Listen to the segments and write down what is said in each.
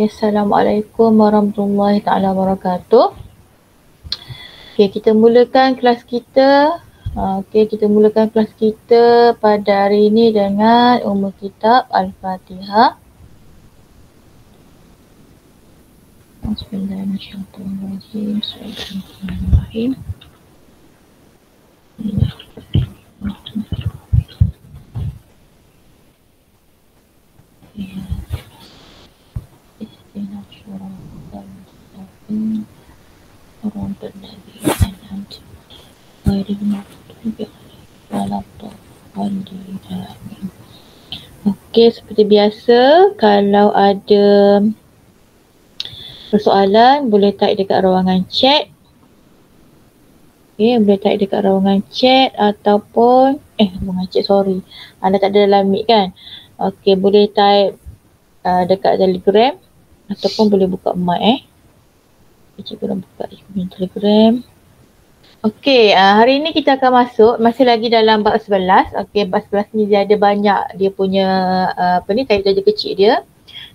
Assalamualaikum warahmatullahi taala wabarakatuh. Okey, kita mulakan kelas kita. Kita mulakan kelas kita pada hari ini dengan Ummul Kitab Al-Fatihah. Bismillahirrahmanirrahim. Bismillahirrahmanirrahim. Okey, seperti biasa, kalau ada persoalan boleh type dekat ruangan chat. Okey, boleh type dekat ruangan chat ataupun ruangan chat, sorry. Anda tak ada dalam mic kan? Okey, boleh type dekat Telegram ataupun boleh buka mic Cikgu dah buka Telegram. Okey, hari ini kita akan masih lagi dalam bab 11. Okey, bab 11 ni dia ada banyak dia punya tajuk kecil dia.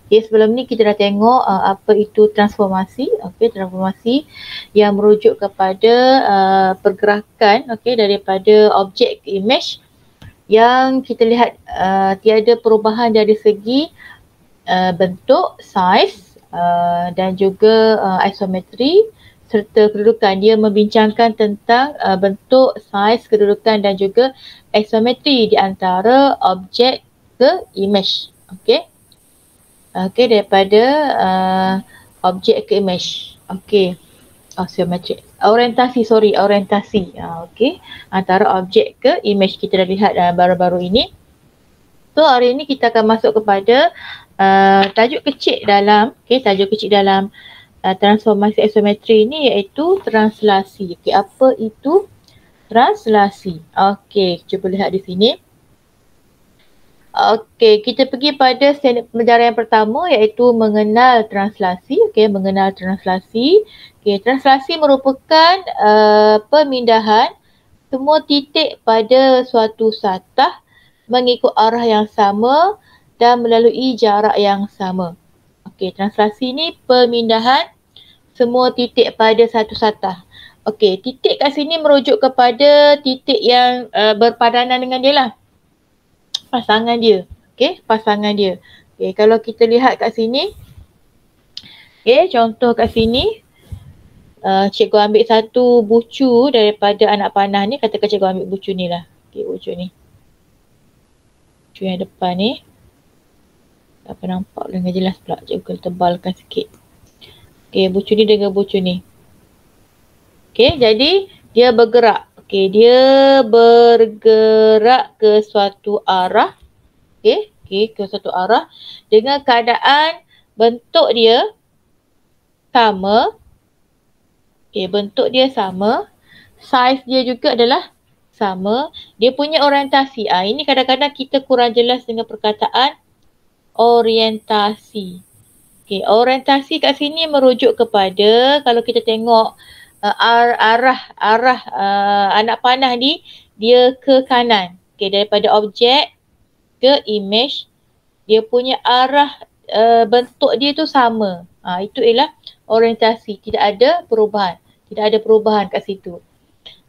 Okey, sebelum ni kita dah tengok apa itu transformasi. Okey, transformasi yang merujuk kepada pergerakan daripada objek ke image yang kita lihat tiada perubahan dari segi bentuk, saiz dan juga isometri serta kedudukan. Dia membincangkan tentang bentuk, saiz, kedudukan dan juga isometri di antara objek ke image. Okey. Daripada objek ke image. Okey. Isometri. Orientasi. Okey. Antara objek ke image kita dah lihat baru-baru ini. So hari ini kita akan masuk kepada tajuk kecil dalam transformasi isometri ini, iaitu translasi. Okey, apa itu translasi? Okey, cuba lihat di sini. Okey, kita pergi pada standard pembelajaran yang pertama, iaitu mengenal translasi. Okey, mengenal translasi. Okey, translasi merupakan pemindahan semua titik pada suatu satah mengikut arah yang sama dan melalui jarak yang sama. Okey, translasi ni pemindahan semua titik pada satu satah. Okey, titik kat sini merujuk kepada titik yang berpadanan dengan dia lah. Pasangan dia. Okey, pasangan dia. Okey, kalau kita lihat kat sini. Okey, contoh kat sini. Cikgu ambil satu bucu daripada anak panah ni. Katakan cikgu ambil bucu ni lah. Okey, bucu ni. Bucu yang depan ni. Apa nampak dengan jelas pula. Cikgu tebalkan sikit. Okey, bucu ni dengan bucu ni. Okey, jadi dia bergerak. Okey, dia bergerak ke suatu arah. Okey, ke suatu arah dengan keadaan bentuk dia sama. Okey, bentuk dia sama. Saiz dia juga adalah sama. Dia punya orientasi. Ini kadang-kadang kita kurang jelas dengan perkataan orientasi. Okey, orientasi kat sini merujuk kepada, kalau kita tengok arah anak panah ni, dia ke kanan. Okey, daripada objek ke image, dia punya arah bentuk dia tu sama. Itu ialah orientasi, tidak ada perubahan. Tidak ada perubahan kat situ.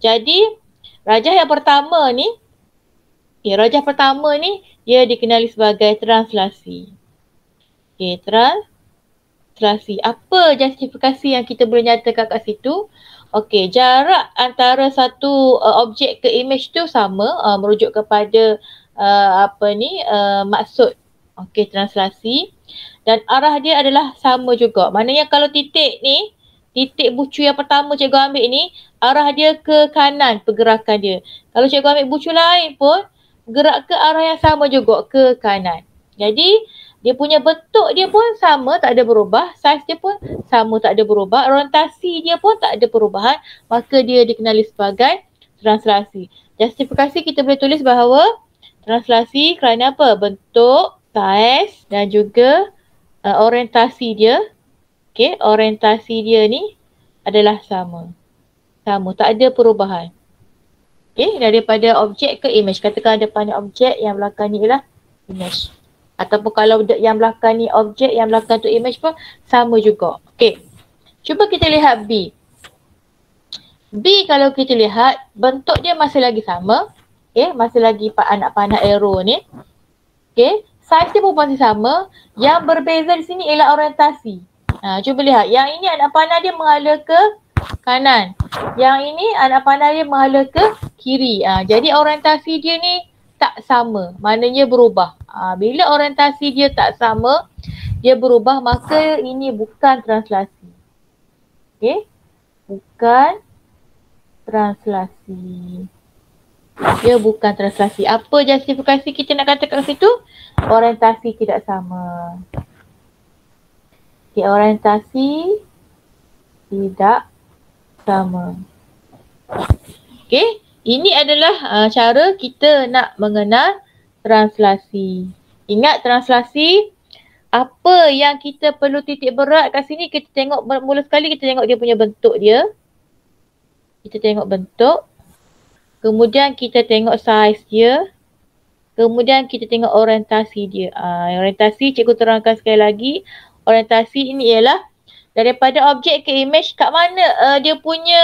Jadi, rajah yang pertama ni, dia dikenali sebagai translasi. Okey, translasi. Apa justifikasi yang kita boleh nyatakan kat situ? Okey, jarak antara satu objek ke image tu sama, merujuk kepada maksud translasi, dan arah dia adalah sama juga. Maknanya kalau titik ni, titik bucu yang pertama cikgu ambil ni, arah dia ke kanan pergerakan dia. Kalau cikgu ambil bucu lain pun, gerak ke arah yang sama juga, ke kanan. Jadi dia punya bentuk dia pun sama, tak ada berubah. Saiz dia pun sama, tak ada berubah. Orientasi dia pun tak ada perubahan. Maka dia dikenali sebagai translasi. Justifikasi kita boleh tulis bahawa translasi kerana apa? Bentuk, saiz dan juga orientasi dia. Okey, orientasi dia ni adalah sama. Sama, tak ada perubahan. Okey, daripada objek ke image. Katakan depannya objek, yang belakang ni ialah image. Ataupun kalau yang belakang ni objek, yang belakang tu image pun sama juga. Okey. Cuba kita lihat B. B kalau kita lihat bentuk dia masih lagi sama. Okey, masih lagi anak panah arrow ni. Okey, saiz dia pun masih sama. Yang berbeza di sini ialah orientasi. Cuba lihat. Yang ini anak panah dia menghala ke kanan. Yang ini anak panah dia menghala ke kiri. Jadi orientasi dia ni tak sama. Maknanya berubah. Bila orientasi dia tak sama, dia berubah, maka ini bukan translasi. Okey. Bukan translasi. Dia bukan translasi. Apa justifikasi kita nak kata kat situ? Orientasi tidak sama. Okay, orientasi tidak sama. Okay, ini adalah cara kita nak mengenal translasi. Ingat translasi, apa yang kita perlu titik berat kat sini, kita tengok mula sekali, kita tengok dia punya bentuk dia. Kita tengok bentuk. Kemudian kita tengok saiz dia. Kemudian kita tengok orientasi dia. Orientasi cikgu terangkan sekali lagi. Orientasi ini ialah daripada objek ke image, kat mana dia punya,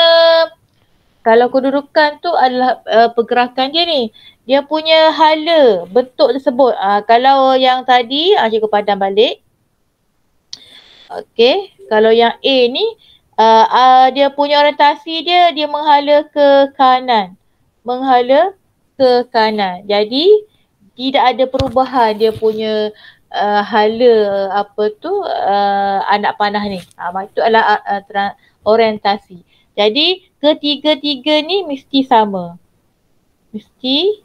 kalau kedudukan tu adalah pergerakan dia ni. Dia punya hala bentuk tersebut. Kalau yang tadi, cikgu padam balik. Okey, kalau yang A ni, dia punya orientasi dia menghala ke kanan. Menghala ke kanan. Jadi tidak ada perubahan dia punya hala anak panah ni. Itu adalah orientasi. Jadi ketiga-tiga ni mesti sama. Mesti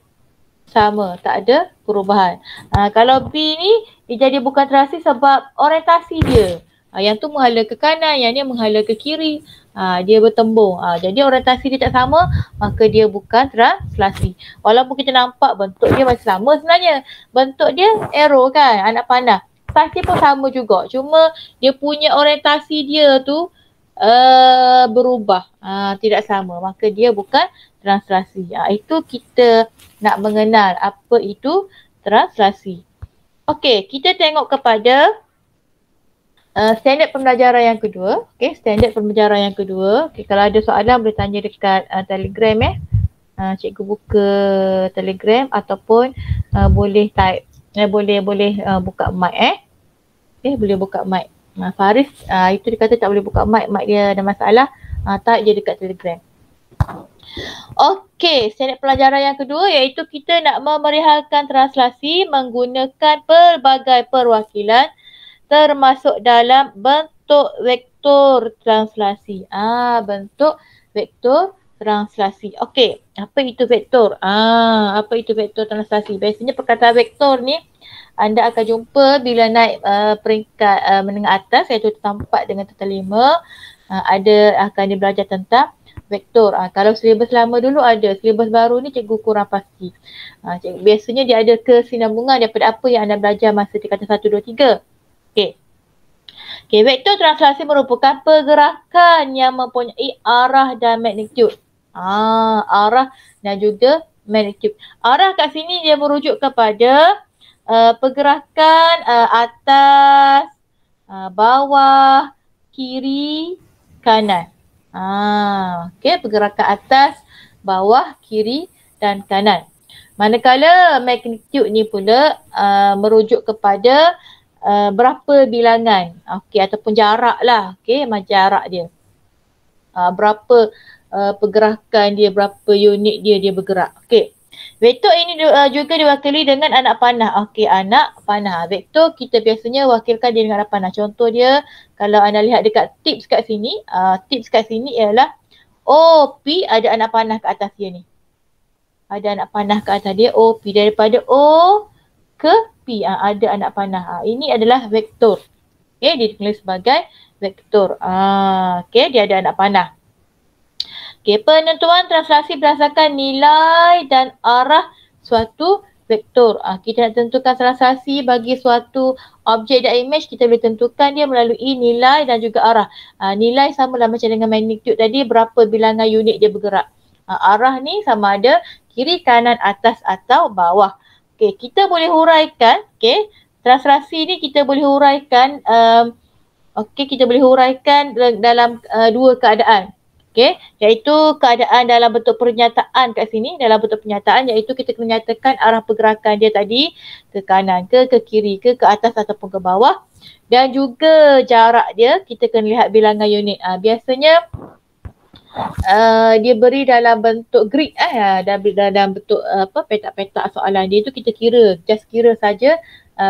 sama, tak ada perubahan. Kalau B ni dia jadi bukan translasi sebab orientasi dia. Yang tu menghala ke kanan, yang ni menghala ke kiri. Dia bertembung. Jadi orientasi dia tak sama, maka dia bukan translasi. Walaupun kita nampak bentuk dia masih sama sebenarnya. Bentuk dia arrow kan, anak panah. Saiz dia pun sama juga. Cuma dia punya orientasi dia tu berubah. Tidak sama. Maka dia bukan translasi. Itu kita nak mengenal apa itu translasi. Okey, kita tengok kepada standard pembelajaran yang kedua. Okey, standard pembelajaran yang kedua. Okey, kalau ada soalan boleh tanya dekat Telegram cikgu buka Telegram ataupun boleh type. Boleh buka mic Okey, boleh buka mic. Faris itu dia kata tak boleh buka mic dia ada masalah. Type je dekat Telegram. Okey, standard pelajaran yang kedua iaitu kita nak memerihalkan translasi menggunakan pelbagai perwakilan termasuk dalam bentuk vektor translasi. Bentuk vektor translasi. Okey, apa itu vektor? Apa itu vektor translasi? Biasanya perkataan vektor ni anda akan jumpa bila naik peringkat menengah atas, iaitu tertam 4 dengan tertam 5. Akan belajar tentang vektor. Kalau silibus lama dulu ada, silibus baru ni cikgu kurang pasti. Biasanya dia ada kesinambungan daripada apa yang anda belajar masa tingkatan 1, 2, 3. Okey. Okey, vektor translasi merupakan pergerakan yang mempunyai arah dan magnitude. Arah dan juga magnitude. Arah kat sini dia merujuk kepada pergerakan atas, bawah, kiri, kanan. Okey, pergerakan atas, bawah, kiri dan kanan. Manakala magnitude ni pula merujuk kepada berapa bilangan, okey, ataupun jarak lah, okey, jarak dia. Berapa pergerakan dia, berapa unit dia bergerak. Okey. Vektor ini juga diwakili dengan anak panah. Okey, anak panah. Vektor kita biasanya wakilkan dia dengan anak panah. Contoh dia, kalau anda lihat dekat tips kat sini ialah OP ada anak panah ke atas dia ni. Ada anak panah ke atas dia, OP. Daripada O ke P, ada anak panah. Ini adalah vektor. Okey, dia ditulis sebagai vektor. Okey, dia ada anak panah. Okey, penentuan translasi berdasarkan nilai dan arah suatu vektor. Kita nak tentukan translasi bagi suatu objek dan image, kita boleh tentukan dia melalui nilai dan juga arah. Nilai sama lah macam dengan magnitude tadi, berapa bilangan unit dia bergerak. Arah ni sama ada kiri, kanan, atas atau bawah. Okey, kita boleh huraikan, okey, translasi ni kita boleh huraikan kita boleh huraikan dalam dua keadaan. Iaitu keadaan dalam bentuk pernyataan kat sini, dalam bentuk pernyataan iaitu kita kena nyatakan arah pergerakan dia tadi ke kanan ke kiri ke atas ataupun ke bawah, dan juga jarak dia kita kena lihat bilangan unit. Biasanya dia beri dalam bentuk grid dalam bentuk petak-petak soalan dia tu, kita kira saja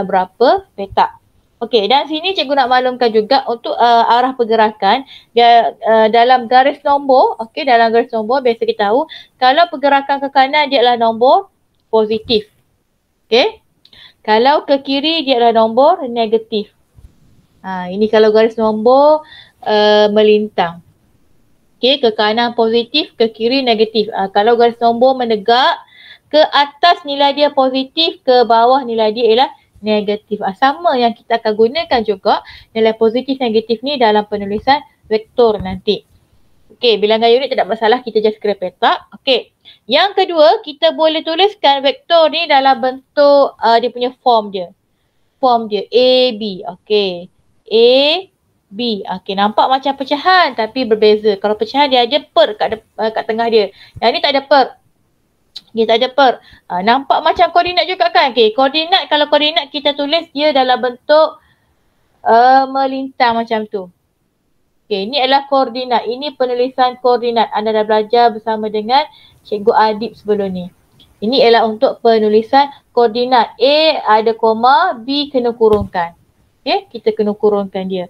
berapa petak. Okey, dan sini cikgu nak maklumkan juga untuk arah pergerakan dia dalam garis nombor. Okey, dalam garis nombor biasa kita tahu kalau pergerakan ke kanan dia adalah nombor positif. Okey. Kalau ke kiri dia adalah nombor negatif. Ini kalau garis nombor melintang. Okey, ke kanan positif, ke kiri negatif. Kalau garis nombor menegak, ke atas nilai dia positif, ke bawah nilai dia ialah negatif. Sama yang kita akan gunakan juga nilai positif negatif ni dalam penulisan vektor nanti. Okey, bilangan unit tidak masalah, kita just kira petak. Okey. Yang kedua, kita boleh tuliskan vektor ni dalam bentuk dia punya form dia. Form dia A, B. Okey. A, B. Okey, nampak macam pecahan tapi berbeza. Kalau pecahan dia ada per kat tengah dia. Yang ni tak ada per. Dia tak ada per. Nampak macam koordinat juga kan? Okey, koordinat, kalau koordinat kita tulis dia dalam bentuk melintang macam tu. Okey, ini adalah koordinat. Ini penulisan koordinat. Anda dah belajar bersama dengan Cikgu Adib sebelum ni. Ini ialah untuk penulisan koordinat. A ada koma, B kena kurungkan. Okey, kita kena kurungkan dia.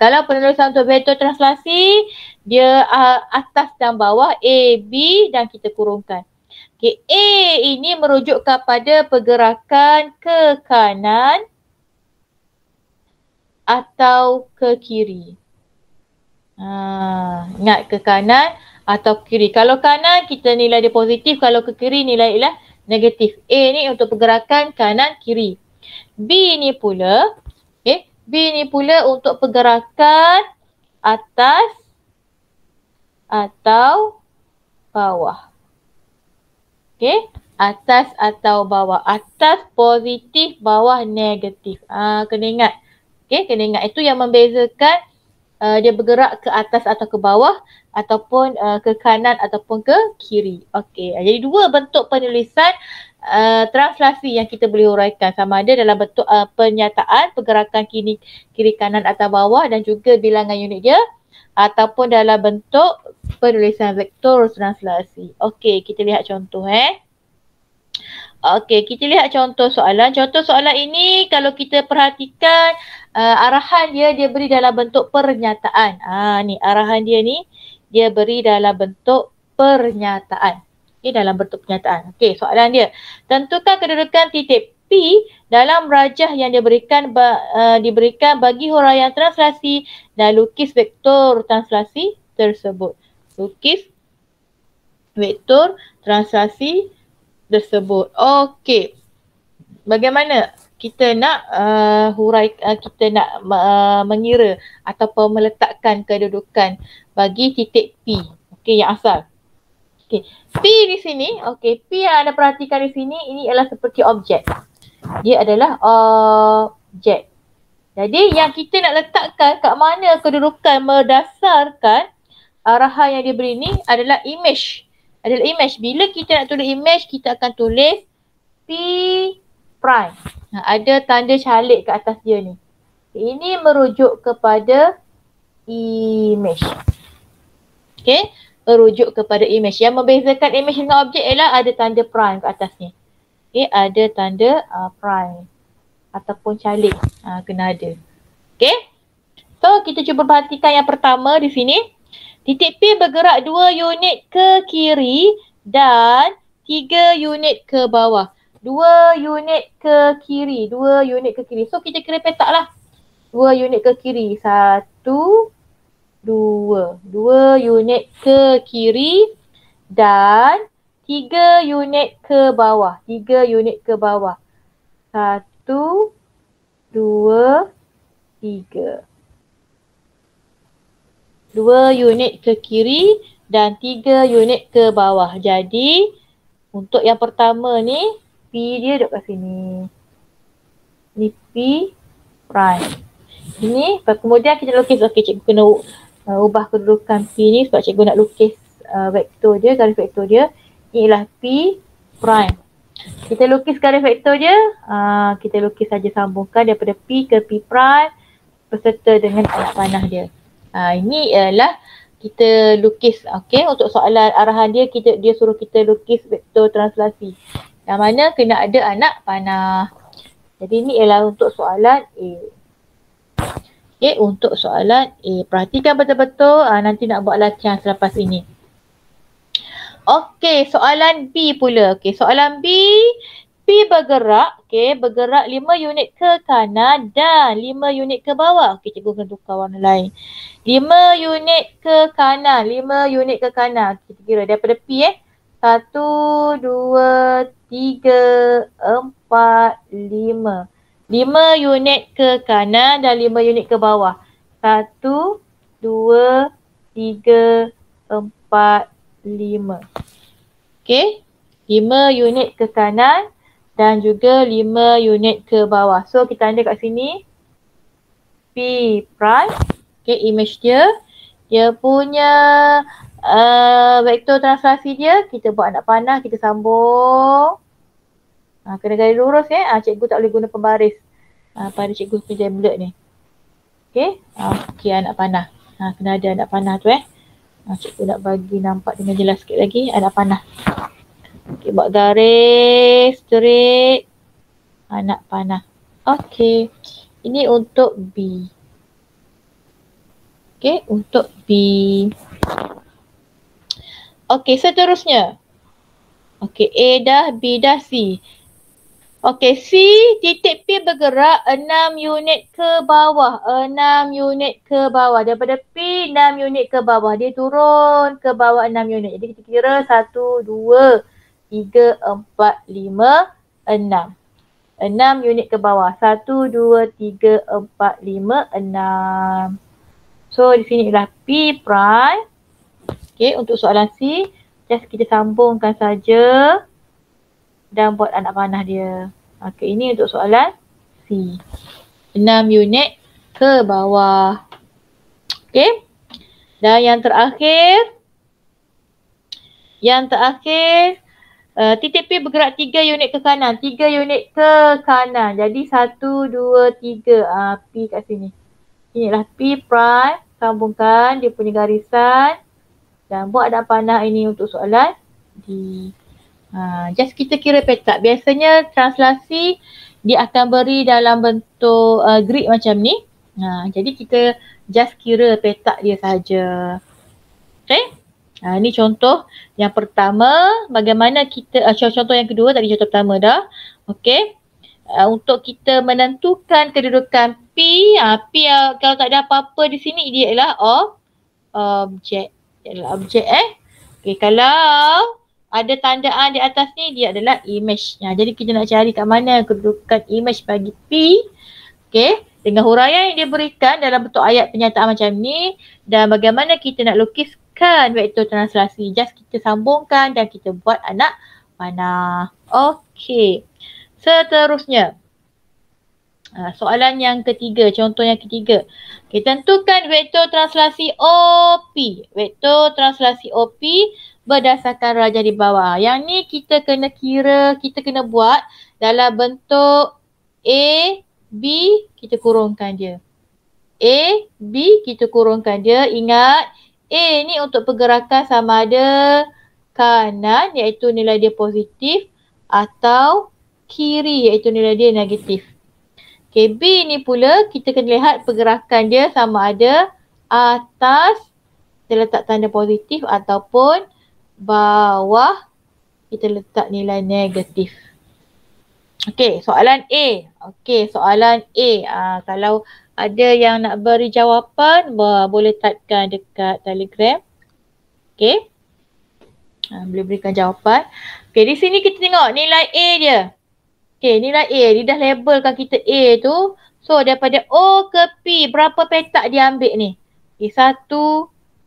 Kalau penulisan untuk vektor translasi, dia atas dan bawah A, B dan kita kurungkan. Okay, A ini merujuk kepada pergerakan ke kanan atau ke kiri. Ingat, ke kanan atau ke kiri. Kalau kanan kita nilai dia positif, kalau ke kiri nilai ialah negatif. A ni untuk pergerakan kanan kiri. B ni pula, B ni pula untuk pergerakan atas atau bawah. Okey, atas atau bawah. Atas positif, bawah negatif. Kena ingat. Okey, kena ingat. Itu yang membezakan dia bergerak ke atas atau ke bawah ataupun ke kanan ataupun ke kiri. Okey, jadi dua bentuk penulisan translasi yang kita boleh huraikan, sama ada dalam bentuk pernyataan pergerakan kiri kanan atau bawah dan juga bilangan unit dia, ataupun dalam bentuk penulisan vektor translasi. Okey, kita lihat contoh Okey, kita lihat contoh soalan. Contoh soalan ini kalau kita perhatikan arahan dia beri dalam bentuk pernyataan. Ni arahan dia ni, dia beri dalam bentuk pernyataan. Okey, dalam bentuk pernyataan. Okey, soalan dia. Tentukan kedudukan titik P dalam rajah yang diberikan bagi huraian translasi dan lukis vektor translasi tersebut. Lukis vektor translasi tersebut. Okey. Bagaimana kita nak kita nak mengira ataupun meletakkan kedudukan bagi titik P. Okey, yang asal. Okey. P di sini, okey, P yang anda perhatikan di sini, ini adalah seperti objek. Dia adalah objek. Jadi yang kita nak letakkan kat mana kedudukan berdasarkan arahan yang diberi ni adalah image. Adalah image. Bila kita nak tulis image, kita akan tulis P prime. Ada tanda calik kat atas dia ni. Ini merujuk kepada image. Okey, merujuk kepada image. Yang membezakan image dengan objek ialah ada tanda prime kat atas ni. Okey, ada tanda prime ataupun calik. Kena ada. Okey. So, kita cuba perhatikan yang pertama di sini. Titik P bergerak 2 unit ke kiri dan 3 unit ke bawah. 2 unit ke kiri. 2 unit ke kiri. So, kita kira petak lah. 2 unit ke kiri. 1, 2. 2 unit ke kiri dan 3 unit ke bawah. 3 unit ke bawah. 1, 2, 3. 2 unit ke kiri dan 3 unit ke bawah. Jadi untuk yang pertama ni, P dia duduk kat sini. Ni P prime. Ini kemudian kita lukis. Okey, cikgu kena ubah kedudukan P ni sebab cikgu nak lukis vektor dia, garis vektor dia. Inilah P prime. Kita lukis garis vektor dia. Kita lukis saja, sambungkan daripada P ke P prime beserta dengan anak panah dia. Ini ialah kita lukis. Okey, untuk soalan arahan dia, dia suruh kita lukis vektor translasi. Yang mana kena ada anak panah. Jadi ini ialah untuk soalan A. Okey, untuk soalan A. Perhatikan betul-betul, nanti nak buat latihan selepas ini. Okey, soalan B pula. Okey, soalan B. P bergerak, bergerak 5 unit ke kanan dan 5 unit ke bawah. Okey, cikgu kena tukar warna lain. 5 unit ke kanan, 5 unit ke kanan. Kita kira daripada P 1, 2, 3, 4, 5. 5 unit ke kanan dan 5 unit ke bawah. 1, 2, 3, 4, 5. Okey, 5 unit ke kanan dan juga 5 unit ke bawah. So kita tanda kat sini P prime. Okey, image dia. Dia punya vektor translasi dia, kita buat anak panah, kita sambung. Kena garis lurus cikgu tak boleh guna pembaris pada cikgu punya tablet ni. Okey, okey anak panah. Kena ada anak panah tu cikgu nak bagi nampak dengan jelas sikit lagi anak panah. Okey, buat garis straight anak panah. Okey, ini untuk B. Okey, untuk B. Okey, seterusnya. Okey, A dah, B dah, C. Okey, C titik P bergerak 6 unit ke bawah. 6 unit ke bawah. Daripada P 6 unit ke bawah. Dia turun ke bawah 6 unit. Jadi kita kira 1, 2, 3, 4, 5, 6. 6 unit ke bawah. 1, 2, 3, 4, 5, 6. So di sini ialah P prime. Okey, untuk soalan C, just kita sambungkan saja dan buat anak panah dia. Okey, ini untuk soalan C. 6 unit ke bawah. Okey. Dan yang terakhir, titik P bergerak 3 unit ke kanan. 3 unit ke kanan. Jadi 1, 2, 3. P kat sini. Inilah P prime. Sambungkan dia punya garisan. Dan buat anak panah ini untuk soalan D. Just kita kira petak. Biasanya translasi dia akan beri dalam bentuk grid macam ni. Jadi kita just kira petak dia saja. Okay. Ini contoh yang pertama. Bagaimana kita, contoh yang kedua, tadi contoh pertama dah. Okay. Untuk kita menentukan kedudukan P. P kalau tak ada apa-apa di sini, dia ialah objek. Okay, kalau ada tandaan di atas ni, dia adalah image. Jadi kita nak cari kat mana kedudukan image bagi P. Okay, dengan huraian yang dia berikan dalam bentuk ayat penyataan macam ni. Dan bagaimana kita nak lukiskan vektor translasi. Just kita sambungkan dan kita buat anak panah. Okay, seterusnya. Soalan yang ketiga, contoh yang ketiga. Okay, tentukan vektor translasi OP. Vektor translasi OP berdasarkan rajah di bawah. Yang ni kita kena kira, kita kena buat dalam bentuk A, B, kita kurungkan dia. A, B, kita kurungkan dia. Ingat, A ni untuk pergerakan sama ada kanan iaitu nilai dia positif atau kiri iaitu nilai dia negatif. Okay, B ni pula kita kena lihat pergerakan dia sama ada atas, kita letak tanda positif ataupun bawah, kita letak nilai negatif. Okay, soalan A. Okay, soalan A. Kalau ada yang nak beri jawapan, boleh typekan dekat Telegram. Okay. Boleh berikan jawapan. Okay, di sini kita tengok nilai A dia. Okay, nilai A. Dia dah labelkan kita A tu. So, daripada O ke P, berapa petak dia ambil ni? Okay, 1,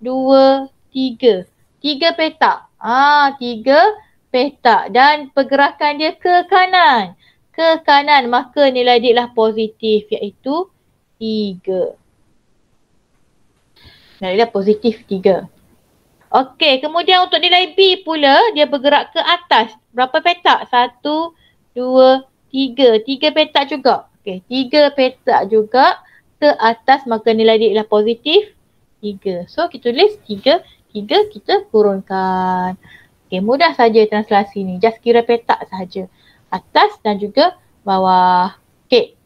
2, 3. 3 petak. 3 petak. Dan pergerakan dia ke kanan. ke kanan, maka nilai dia ialah positif, iaitu 3. Nilai dia positif 3. Okey, kemudian untuk nilai B pula, dia bergerak ke atas. Berapa petak? 1, 2, 3. 3 petak juga. Okey, 3 petak juga ke atas, maka nilai dia ialah positif 3. So, kita tulis 3, 3 kita kurunkan. Okey, mudah saja translasi ni. Just kira petak sahaja. Atas dan juga bawah. Okey.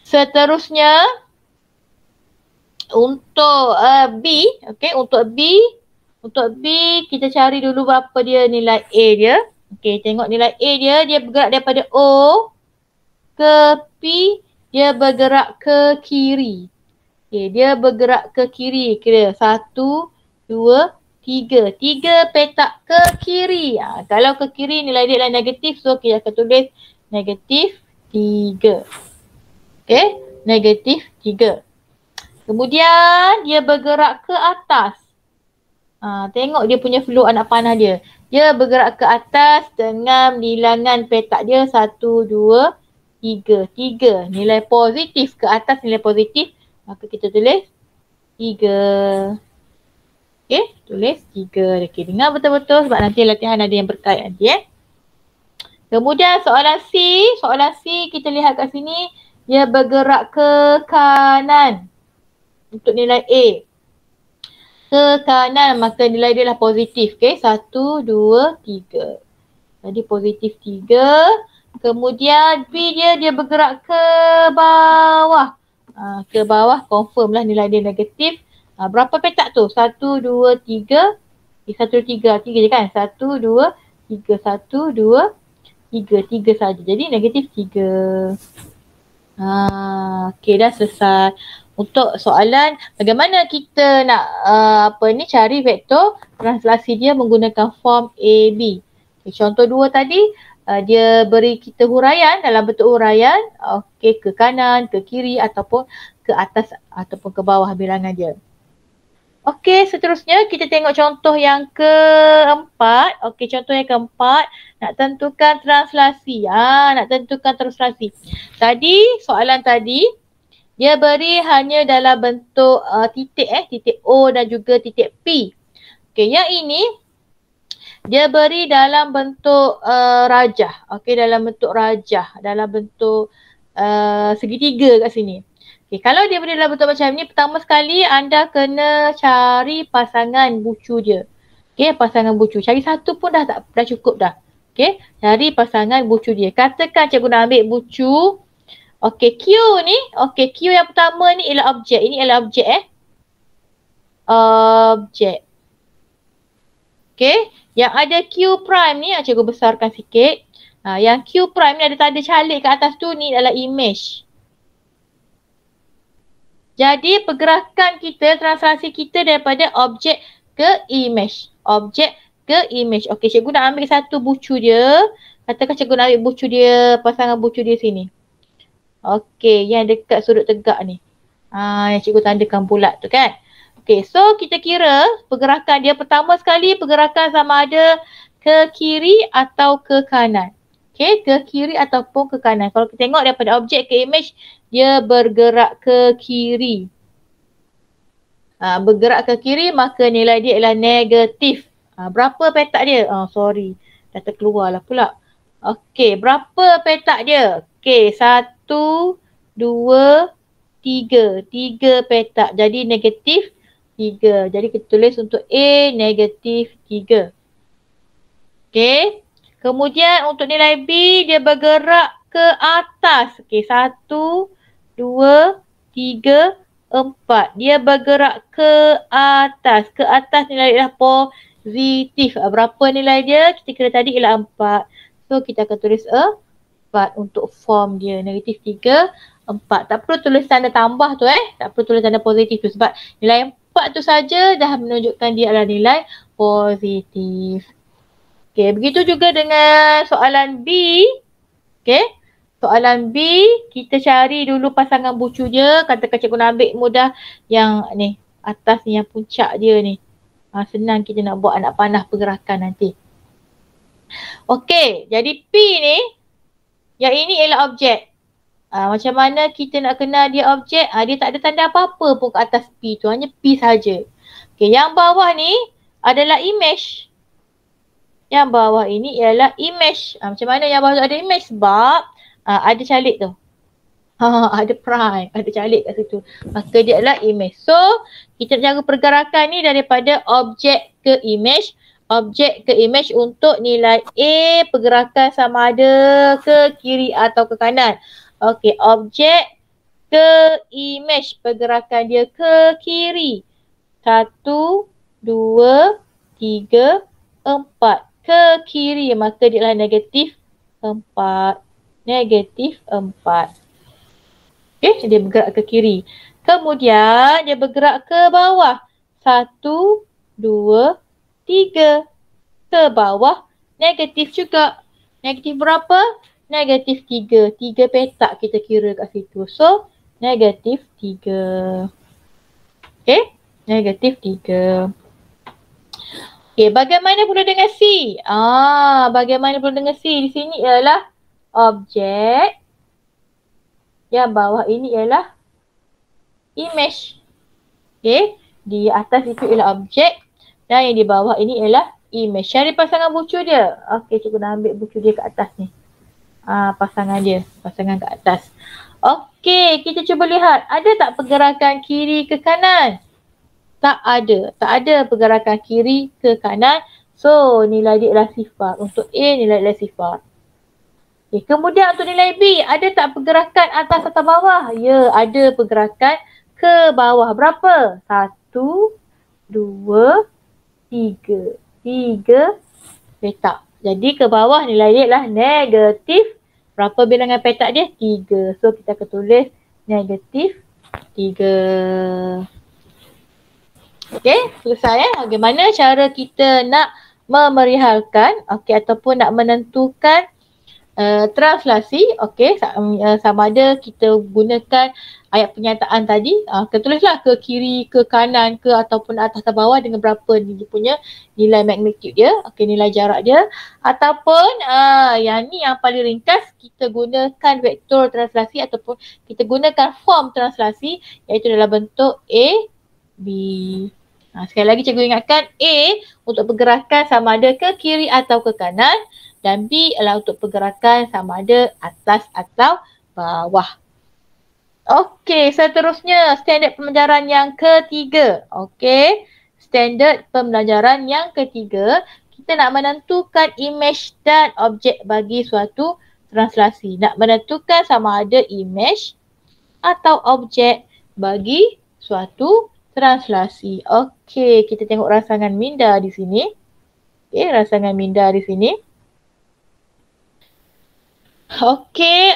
Seterusnya, untuk B, okey, untuk B kita cari dulu berapa dia nilai A dia. Okey, tengok nilai A dia bergerak daripada O ke P, dia bergerak ke kiri. Okey, dia bergerak ke kiri. Kira 1, 2, 3. 3 petak ke kiri. Kalau ke kiri nilai dia adalah negatif, so kita akan tulis negatif 3. Okey, negatif 3. Kemudian dia bergerak ke atas. Tengok dia punya flow anak panah dia. Dia bergerak ke atas dengan bilangan petak dia 1, 2, 3. 3. Nilai positif ke atas, nilai positif. Maka kita tulis 3. Okey, tulis 3. Okey, dengar betul-betul sebab nanti latihan ada yang berkait nanti Kemudian soalan C kita lihat kat sini. Dia bergerak ke kanan. Untuk nilai A ke kanan, maka nilai dia adalah positif. Okay, 1, 2, 3. Jadi positif 3. Kemudian B dia bergerak ke bawah. Ke bawah, confirm lah nilai dia negatif. Berapa petak tu? 1, 2, 3. 1, 3 je kan? 1, 2, 3. 1, 2, 3. 3 saja. Jadi negatif 3. Okay, dah selesai. Untuk soalan bagaimana kita nak cari vektor translasi dia menggunakan form AB. Okay, contoh 2 tadi dia beri kita huraian dalam bentuk huraian ke kanan, ke kiri ataupun ke atas ataupun ke bawah bilangan dia. Okey, seterusnya kita tengok contoh yang keempat. Okey, contoh yang keempat nak tentukan translasi. Nak tentukan translasi. Tadi soalan tadi dia beri hanya dalam bentuk titik O dan juga titik P. Okey, yang ini dia beri dalam bentuk rajah. Okey, dalam bentuk rajah, dalam bentuk segitiga kat sini. Okey, kalau dia beri dalam bentuk macam ni, pertama sekali anda kena cari pasangan bucu dia. Okey, pasangan bucu. Cari satu pun dah cukup dah. Okey, cari pasangan bucu dia. Katakan cikgu nak ambil bucu. Okey, Q ni, Q yang pertama ni ialah objek. Ini ialah objek objek. Okey, yang ada Q prime ni, cikgu besarkan sikit. Yang Q prime ni ada tanda calik kat atas tu ni adalah image. Jadi pergerakan kita, translasi kita daripada objek ke image. Objek ke image. Okey, cikgu nak ambil satu bucu dia. Katakan cikgu nak ambil bucu dia, pasangan bucu dia sini. Okey, yang dekat sudut tegak ni. Yang cikgu tandakan bulat tu kan. Okey, so kita kira pergerakan dia pertama sekali pergerakan sama ada ke kiri atau ke kanan. Okey, ke kiri ataupun ke kanan. Kalau kita tengok daripada objek ke image, dia bergerak ke kiri. Bergerak ke kiri maka nilai dia ialah negatif. Berapa petak dia? Sorry, dah terkeluar lah pula. Okey, berapa petak dia? Okey, 1, 2, 3. 3 petak. Jadi negatif 3. Jadi kita tulis untuk A negatif 3. Okey. Kemudian untuk nilai B dia bergerak ke atas. Okey, 1, 2, 3, 4. Dia bergerak ke atas. Ke atas nilai dia positif. Berapa nilai dia? Kita kira tadi ialah 4. So kita akan tulis 4 untuk form dia. Negatif 3, 4. Tak perlu tulis tanda tambah tu Tak perlu tulis tanda positif tu sebab nilai 4 tu saja dah menunjukkan dia adalah nilai positif. Okey, begitu juga dengan soalan B. Okey, soalan B kita cari dulu pasangan bucu dia. Katakan cikgu nak ambil mudah yang ni, atas ni yang puncak dia ni. Senang kita nak buat anak panah pergerakan nanti. Okey, jadi P ni Yang ini ialah objek. Macam mana kita nak kenal dia objek? Dia tak ada tanda apa-apa pun kat atas P tu. Hanya P saja. Okay, yang bawah ni adalah image. Yang bawah ini ialah image. Macam mana yang bawah tu ada image? Sebab ada calik tu. Ada prime, ada calik kat situ. Maka dia adalah image. So, kita cara pergerakan ni daripada objek ke image. Objek ke image untuk nilai A pergerakan sama ada ke kiri atau ke kanan. Okey, objek ke image pergerakan dia ke kiri. 1, 2, 3, 4. Ke kiri maka dia adalah negatif 4. Negatif 4. Okay, dia bergerak ke kiri. Kemudian dia bergerak ke bawah. 1, 2, 3. Ke bawah negatif juga. Negatif berapa? Negatif 3. 3 petak kita kira kat situ. So, negatif 3. Okay, negatif 3. Okay, bagaimana pula dengan C? Bagaimana pula dengan C? Di sini ialah objek. Yang bawah ini ialah image. Okay. Di atas itu ialah objek. Dan yang di bawah ini ialah image. Cari pasangan bucu dia. Okay, cikgu nak ambil bucu dia kat atas ni. Pasangan dia. Pasangan kat atas. Okay, kita cuba lihat. Ada tak pergerakan kiri ke kanan? Tak ada. Tak ada pergerakan kiri ke kanan. So, nilai dia ialah sifar. Untuk A, nilai ialah sifar. Okay, kemudian untuk nilai B, ada tak pergerakan atas atau bawah? Ya, ada pergerakan ke bawah. Berapa? 1, 2, 3. 3 petak. Jadi ke bawah nilai dia adalah negatif. Berapa bilangan petak dia? 3. So kita akan tulis negatif 3. Okay, selesai. Bagaimana cara kita nak memerihalkan ataupun nak menentukan translasi, sama ada kita gunakan ayat pernyataan tadi, kita tulislah ke kiri, ke kanan, ke ataupun atas ke bawah dengan berapa dia punya nilai magnitude dia, nilai jarak dia, ataupun yang ni yang paling ringkas, kita gunakan vektor translasi ataupun kita gunakan form translasi iaitu dalam bentuk A, B. Sekali lagi cikgu ingatkan, A untuk pergerakan sama ada ke kiri atau ke kanan, dan B adalah untuk pergerakan sama ada atas atau bawah. Okey, seterusnya standard pembelajaran yang ketiga. Okey, standard pembelajaran yang ketiga, kita nak menentukan image dan objek bagi suatu translasi. Nak menentukan sama ada image atau objek bagi suatu translasi. Okey, kita tengok rasangan minda di sini. Okey, rasangan minda di sini. Okey,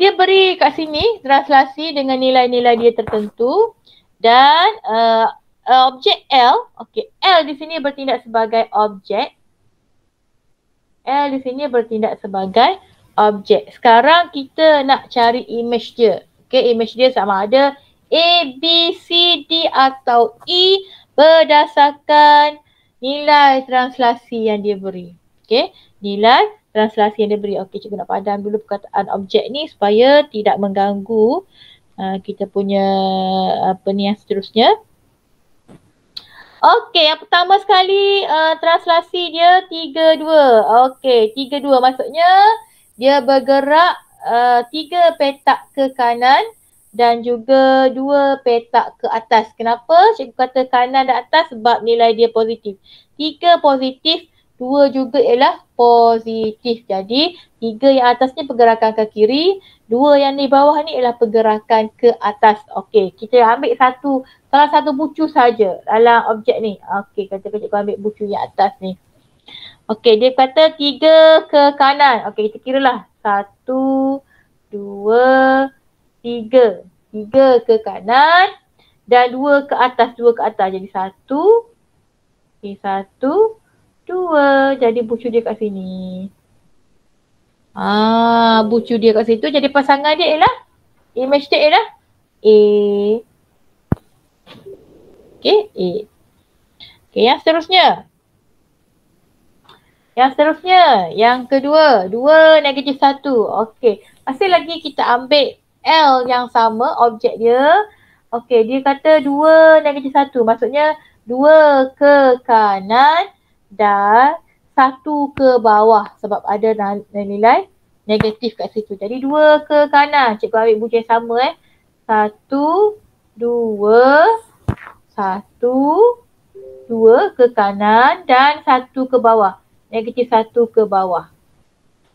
dia beri kat sini translasi dengan nilai-nilai dia tertentu dan objek L, L di sini bertindak sebagai objek. L di sini bertindak sebagai objek. Sekarang kita nak cari image dia. Image dia sama ada A, B, C, D atau E berdasarkan nilai translasi yang dia beri. Nilai translasi yang dia beri. Cikgu nak padam dulu perkataan objek ni supaya tidak mengganggu kita punya yang seterusnya. Yang pertama sekali translasi dia 3-2. 3-2 maksudnya dia bergerak 3 petak ke kanan dan juga 2 petak ke atas. Kenapa cikgu kata kanan dan atas? Sebab nilai dia positif. 3 positif, 2 juga ialah positif. Jadi 3 yang atas ni pergerakan ke kiri, 2 yang di bawah ni ialah pergerakan ke atas. Kita ambil salah satu bucu saja dalam objek ni. Katakan cikgu ambil bucu yang atas ni. Dia kata 3 ke kanan. Kita kiralah 1, 2, 3. 3 ke kanan dan 2 ke atas. 2 ke atas. Jadi 1, 2. Jadi bucu dia kat sini. Bucu dia kat situ. Jadi pasangan dia ialah, image dia ialah A. A. Yang seterusnya. Yang seterusnya, yang kedua, 2 negatif 1. Okey, masih lagi kita ambil L yang sama, objek dia. Okey, dia kata 2 negatif 1. Maksudnya 2 ke kanan dan 1 ke bawah sebab ada nilai negatif kat situ. Jadi 2 ke kanan. Cikgu ambil buku yang sama 1, 2, 1, 2 ke kanan dan 1 ke bawah. Negatif 1 ke bawah.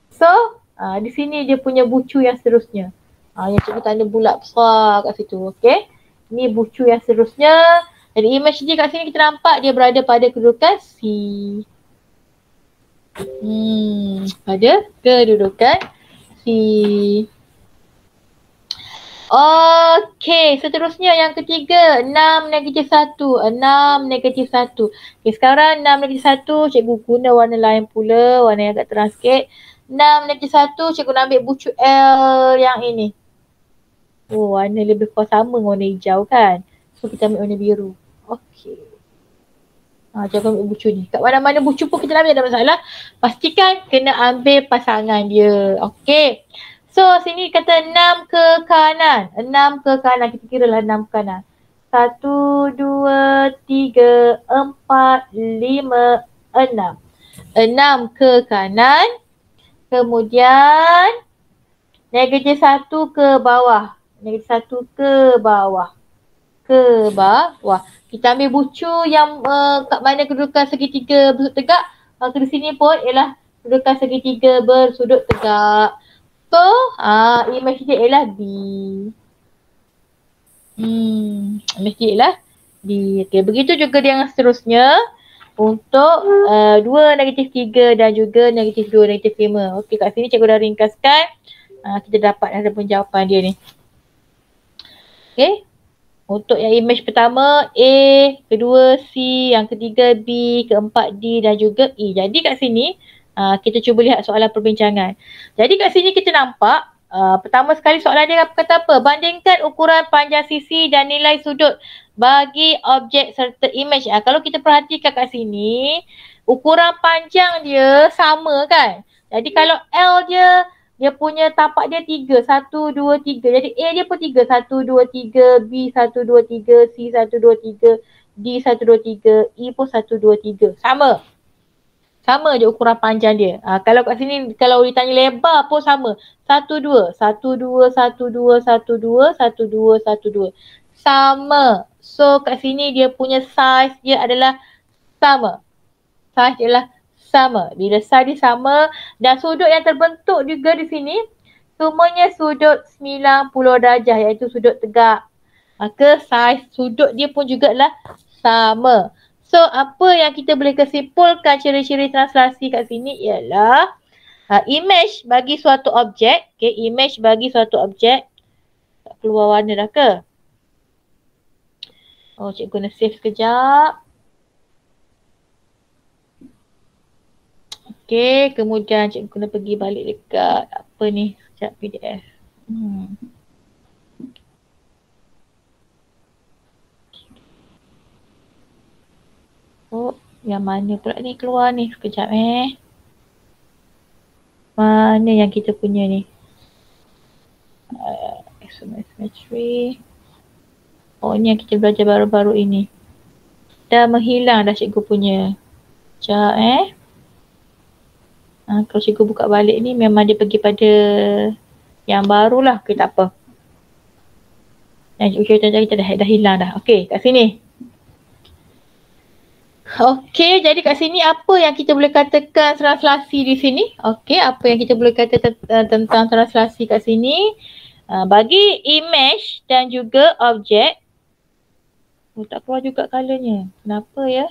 So, di sini dia punya bucu yang seterusnya. Yang cikgu tanda bulat besar kat situ. Okay. Ni bucu yang seterusnya. Jadi image dia kat sini kita nampak dia berada pada kedudukan C. Pada kedudukan C. Okey, seterusnya yang ketiga, 6 negatif 1. 6 negatif 1. Okey, sekarang 6 negatif 1, cikgu guna warna lain pula, warna yang agak terang sikit. 6 negatif 1, cikgu nak ambil bucu L yang ini. Oh, warna lebih kurang sama dengan warna hijau kan. So, kita ambil warna biru. Okey. Cikgu ambil bucu ni. Kat mana-mana bucu pun kita ambil, tak ada masalah. Pastikan kena ambil pasangan dia. Okey. So sini kata 6 ke kanan. 6 ke kanan. Kita kira lah 6 ke kanan. 1, 2, 3, 4, 5, 6. 6 ke kanan. Kemudian negatif 1 ke bawah. Negatif 1 ke bawah. Ke bawah. Kita ambil bucu yang kat mana kedudukan segitiga bersudut tegak. Maka di sini pun ialah kedudukan segitiga bersudut tegak. So, image dia ialah B. Image dia ialah B. Okay, begitu juga dengan seterusnya. Untuk 2, negatif 3 dan juga negatif 2, negatif 5. Okey, kat sini cikgu dah ringkaskan. Kita dapat ada penjawapan dia ni. Okey. Untuk yang image pertama A, kedua C, yang ketiga B, keempat D dan juga E. Jadi kat sini kita cuba lihat soalan perbincangan. Jadi kat sini kita nampak pertama sekali soalan dia kata apa? Bandingkan ukuran panjang sisi dan nilai sudut bagi objek serta image. Kalau kita perhatikan kat sini, ukuran panjang dia sama kan? Jadi kalau L dia punya tapak dia 3, 1, 2, 3. Jadi A dia pun 3, 1, 2, 3, B 1, 2, 3, C 1, 2, 3, D 1, 2, 3, E pun 1, 2, 3. Sama. Sama je ukuran panjang dia. Kalau kat sini, kalau ditanya lebar pun sama. 1, 2, 1, 2, 1, 2, 1, 2, 1, 2, 1, 2. Sama. So kat sini dia punya size dia adalah sama. Size dia adalah sama. Bila size dia sama dan sudut yang terbentuk juga di sini semuanya sudut 90 darjah iaitu sudut tegak. Maka saiz sudut dia pun jugalah sama. So apa yang kita boleh kesimpulkan ciri-ciri translasi kat sini ialah image bagi suatu objek. Okay, image bagi suatu objek. Tak keluar warna dah ke? Oh, cikgu guna save sekejap. Okay, kemudian cikgu kena pergi balik dekat apa ni, sekejap PDF. Oh, yang mana pula ni keluar ni, sekejap Mana yang kita punya ni? Symmetry. Oh, ni yang kita belajar baru-baru ini. Dah menghilang dah cikgu punya. Sekejap kalau cikgu buka balik ni memang dia pergi pada yang barulah. Okay, tak apa. Yang cikgu tadi dah hilang dah. Okay, kat sini. Okay, jadi kat sini apa yang kita boleh katakan translasi di sini? Okay, apa yang kita boleh kata tentang translasi kat sini? Bagi image dan juga objek. Oh, tak keluar juga colournya. Kenapa ya?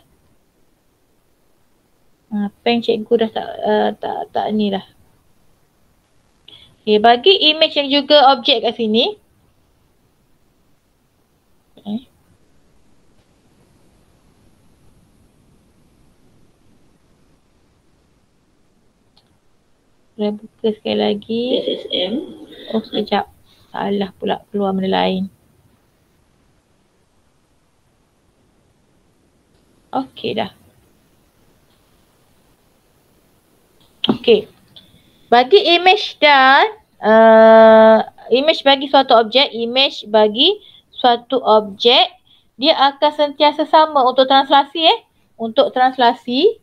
Pen cikgu dah tak ni dah. Okay, bagi image yang juga objek kat sini. Saya buka sekali lagi. SSM. Oh, sekejap. Salah pula keluar benda lain. Okey dah. Okey. Bagi image dan image bagi suatu objek, dia akan sentiasa sama untuk translasi Untuk translasi,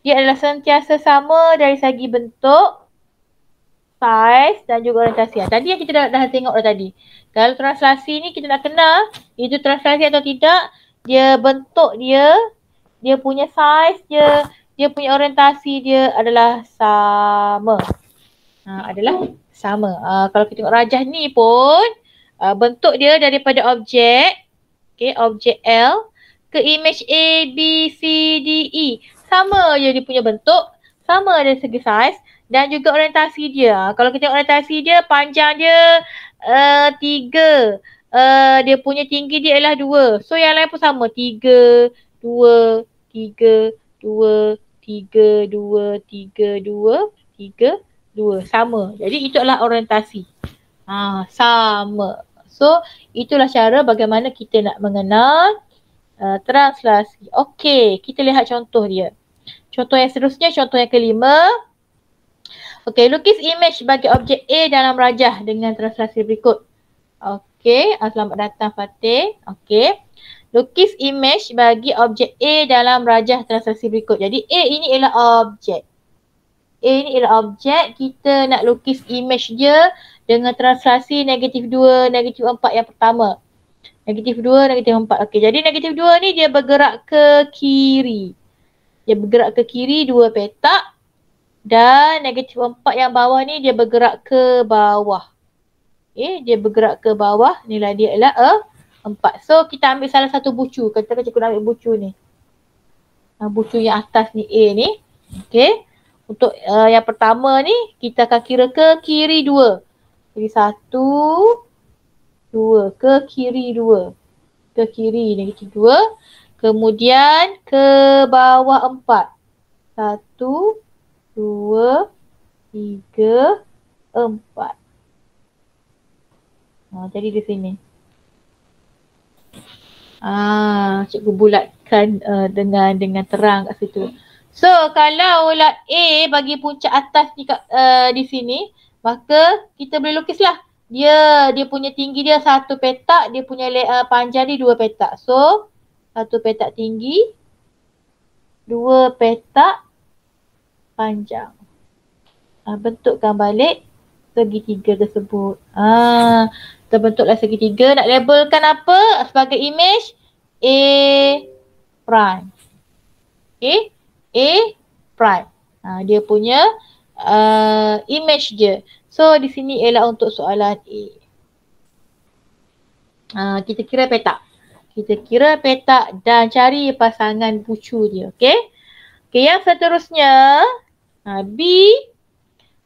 dia adalah sentiasa sama dari segi bentuk, saiz dan juga orientasi. Tadi yang kita dah tengok tadi. Kalau translasi ni kita nak kenal itu translasi atau tidak, dia bentuk dia punya saiz dia punya orientasi dia adalah sama. Adalah sama. Kalau kita tengok rajah ni pun bentuk dia daripada objek objek L ke image A, B, C, D, E. Sama je dia punya bentuk, sama dari segi saiz dan juga orientasi dia. Kalau kita tengok orientasi dia, panjang dia 3. Dia punya tinggi dia ialah 2. So yang lain pun sama. 3, 2, 3, 2, 3, 2, 3, 2, 3, 2. Sama. Jadi itu adalah orientasi. Sama. So itulah cara bagaimana kita nak mengenal translasi. Okey, kita lihat contoh dia. Contoh yang seterusnya, contoh yang kelima. Okey, lukis image bagi objek A dalam rajah dengan translasi berikut. Okey, selamat datang Fatih. Okey. Lukis image bagi objek A dalam rajah translasi berikut. Jadi A ini ialah objek. A ini ialah objek. Kita nak lukis image dia dengan translasi -2, -4 yang pertama. -2, -4. Okey, jadi -2 ni dia bergerak ke kiri. Dia bergerak ke kiri 2 petak. Dan -4 yang bawah ni dia bergerak ke bawah. Okey, dia bergerak ke bawah. Nilai dia ialah 4. So kita ambil salah satu bucu. Katakan cikgu nak ambil bucu ni. Bucu yang atas ni A ni. Okey. Untuk yang pertama ni kita akan kira ke kiri 2. Jadi 1, 2, ke kiri 2. Ke kiri -2. Kemudian ke bawah 4. 1, 2, 3, 4. Jadi di sini. Cikgu bulatkan dengan terang kat situ. So kalau lah A bagi puncak atas di sini, maka kita boleh lukislah. Dia punya tinggi dia 1 petak, dia punya panjang dia 2 petak. So 1 petak tinggi, 2 petak panjang. Bentukkan balik segitiga tersebut. Terbentuklah segitiga. Nak labelkan apa sebagai image? A prime. Okay. A prime. Dia punya image dia. So di sini ialah untuk soalan A. Kita kira petak. Kita kira petak dan cari pasangan bucu dia. Okay. Okay, yang seterusnya B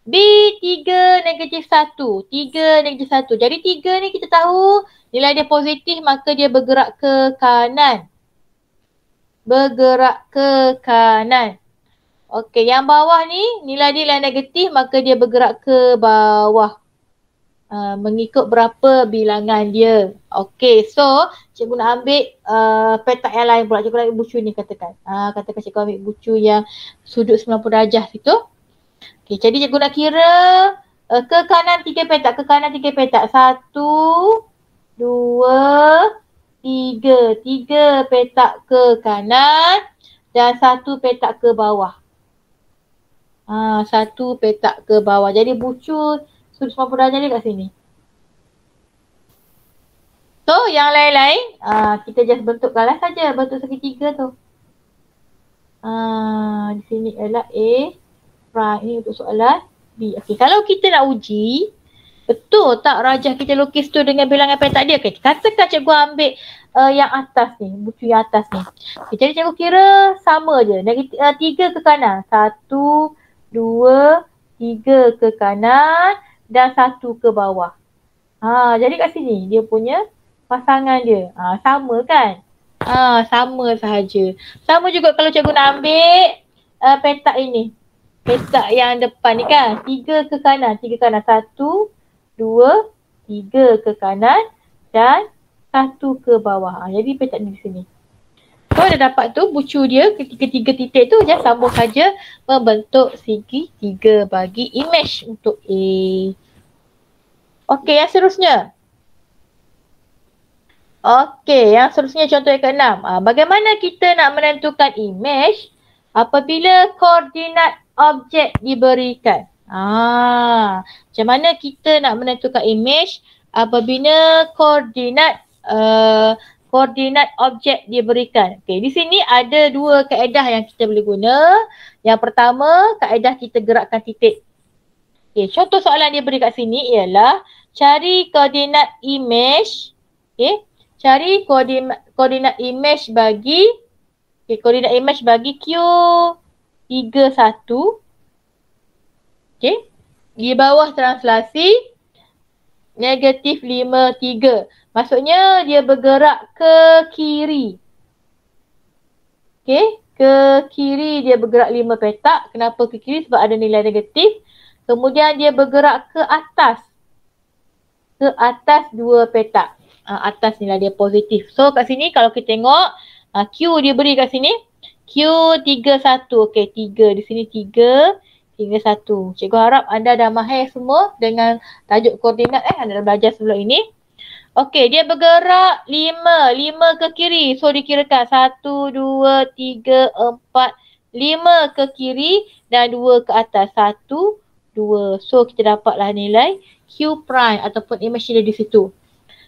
3, -1. 3, -1. Jadi 3 ni kita tahu nilai dia positif maka dia bergerak ke kanan. Bergerak ke kanan. Okey, yang bawah ni nilai dia negatif maka dia bergerak ke bawah. Mengikut berapa bilangan dia. Okey, so cikgu nak ambil petak yang lain pula. Cikgu nak ambil bucu ni katakan. Katakan cikgu ambil bucu yang sudut 90 darjah situ. Okey, jadi cikgu nak kira ke kanan 3 petak. Ke kanan 3 petak. 1, 2, 3. 3 petak ke kanan dan 1 petak ke bawah. 1 petak ke bawah. Jadi bucu sudut 90 darjah dia kat sini. So yang lain-lain kita just bentukkanlah saja. Bentuk segitiga tu. Di sini adalah A prime. Ini untuk soalan B. Okey, kalau kita nak uji betul tak rajah kita lukis tu dengan bilangan petak dia? Okay, katakan cikgu ambil yang atas ni, bucu yang atas ni. Okay, jadi cikgu kira sama je. 3 ke kanan. 1, 2, 3 ke kanan dan 1 ke bawah. Jadi kat sini dia punya pasangan dia. Sama kan? Sama sahaja. Sama juga kalau cikgu nak ambil petak ini. Petak yang depan ni kan. 3 ke kanan. 3 ke kanan. 1, 2, 3 ke kanan dan 1 ke bawah. Jadi petak ni di sini. So dah dapat tu bucu dia, ketiga-tiga titik tu just sambung saja membentuk segitiga bagi image untuk A. Okey, yang seterusnya. Okey, yang seterusnya contoh yang ke-6. Bagaimana kita nak menentukan image apabila koordinat objek diberikan? Macam mana kita nak menentukan image apabila koordinat objek diberikan? Okey, di sini ada dua kaedah yang kita boleh guna. Yang pertama, kaedah kita gerakkan titik. Okey, contoh soalan dia beri kat sini ialah cari koordinat image. Okey, cari koordinat image bagi Q31. Okey, di bawah translasi -53. Maksudnya dia bergerak ke kiri. Okey, ke kiri dia bergerak 5 petak. Kenapa ke kiri? Sebab ada nilai negatif. Kemudian dia bergerak ke atas. Ke atas 2 petak. Atas nilai dia positif. So kat sini kalau kita tengok Q dia beri kat sini Q31. Okey, 3. Di sini 3, 1. Cikgu harap anda dah mahir semua dengan tajuk koordinat anda dah belajar sebelum ini. Okey, dia bergerak 5 ke kiri. So dikirakan 1, 2, 3, 4, 5 ke kiri dan 2 ke atas. 1, 2. So kita dapatlah nilai Q prime ataupun image dia di situ.